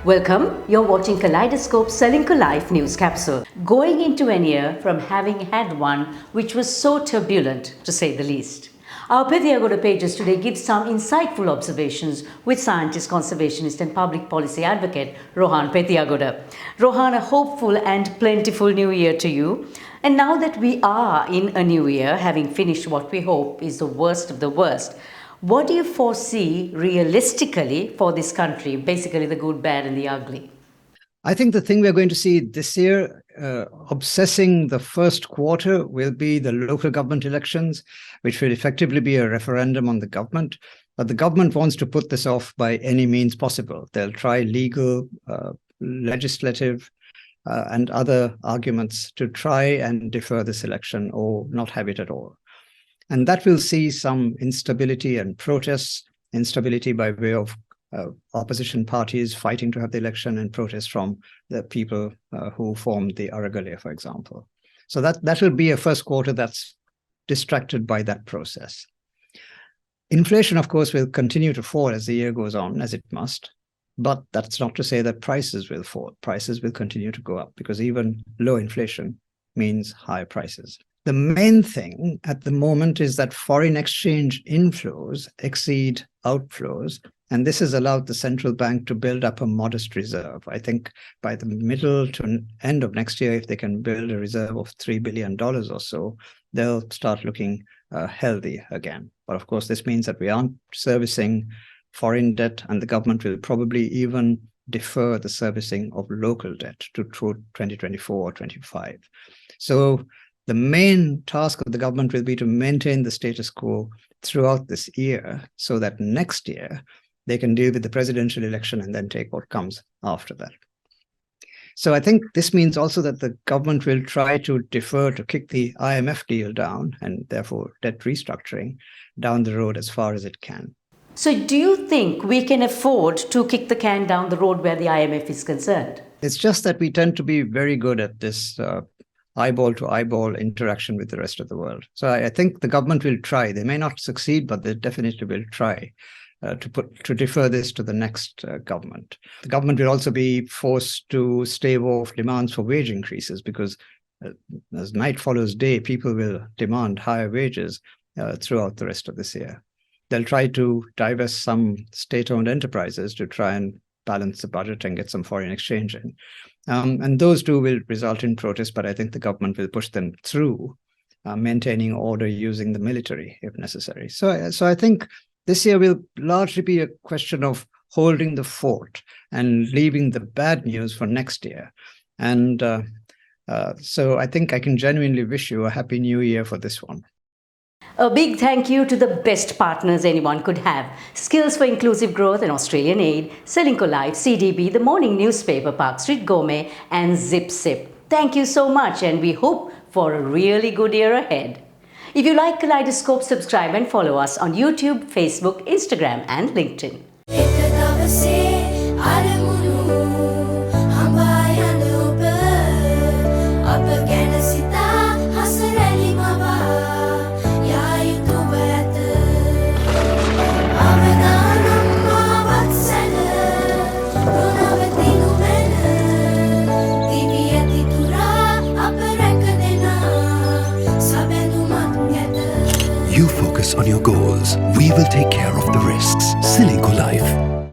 Welcome, you're watching Kaleidoscope Ceylinco Life News Capsule. Going into an year from having had one which was so turbulent, to say the least. Our Pethiyagoda Pages today gives some insightful observations with scientist, conservationist and public policy advocate Rohan Pethiyagoda. Rohan, a hopeful and plentiful new year to you. And now that we are in a new year, having finished what we hope is the worst of the worst, what do you foresee realistically for this country, basically the good, bad and the ugly? I think the thing we're going to see this year, obsessing the first quarter, will be the local government elections, which will effectively be a referendum on the government. But the government wants to put this off by any means possible. They'll try legal, legislative, and other arguments to try and defer this election or not have it at all. And that will see some instability and protests, instability by way of opposition parties fighting to have the election and protests from the people who formed the Aragale, for example. So that will be a first quarter that's distracted by that process. Inflation, of course, will continue to fall as the year goes on, as it must. But that's not to say that prices will fall. Prices will continue to go up because even low inflation means high prices. The main thing at the moment is that foreign exchange inflows exceed outflows, and this has allowed the central bank to build up a modest reserve. I think by the middle to end of next year, if they can build a reserve of $3 billion or so, they'll start looking healthy again. But of course, this means that we aren't servicing foreign debt, and the government will probably even defer the servicing of local debt to 2024 or 25. So the main task of the government will be to maintain the status quo throughout this year so that next year they can deal with the presidential election and then take what comes after that. So I think this means also that the government will try to defer to kick the IMF deal down and therefore debt restructuring down the road as far as it can. So do you think we can afford to kick the can down the road where the IMF is concerned? It's just that we tend to be very good at this eyeball to eyeball interaction with the rest of the world. So I think the government will try. They may not succeed, but they definitely will try to defer this to the next government. The government will also be forced to stave off demands for wage increases because as night follows day, people will demand higher wages throughout the rest of this year. They'll try to divest some state-owned enterprises to try and balance the budget and get some foreign exchange in. And those two will result in protests, but I think the government will push them through, maintaining order using the military if necessary. So I think this year will largely be a question of holding the fort and leaving the bad news for next year. And so I think I can genuinely wish you a happy new year for this one. A big thank you to the best partners anyone could have. Skills for Inclusive Growth and Australian Aid, Ceylinco Life, CDB, the Morning Newspaper, Park Street Gourmet and Zip Sip. Thank you so much and we hope for a really good year ahead. If you like Kaleidoscope, subscribe and follow us on YouTube, Facebook, Instagram and LinkedIn. You focus on your goals. We will take care of the risks. Ceylinco Life.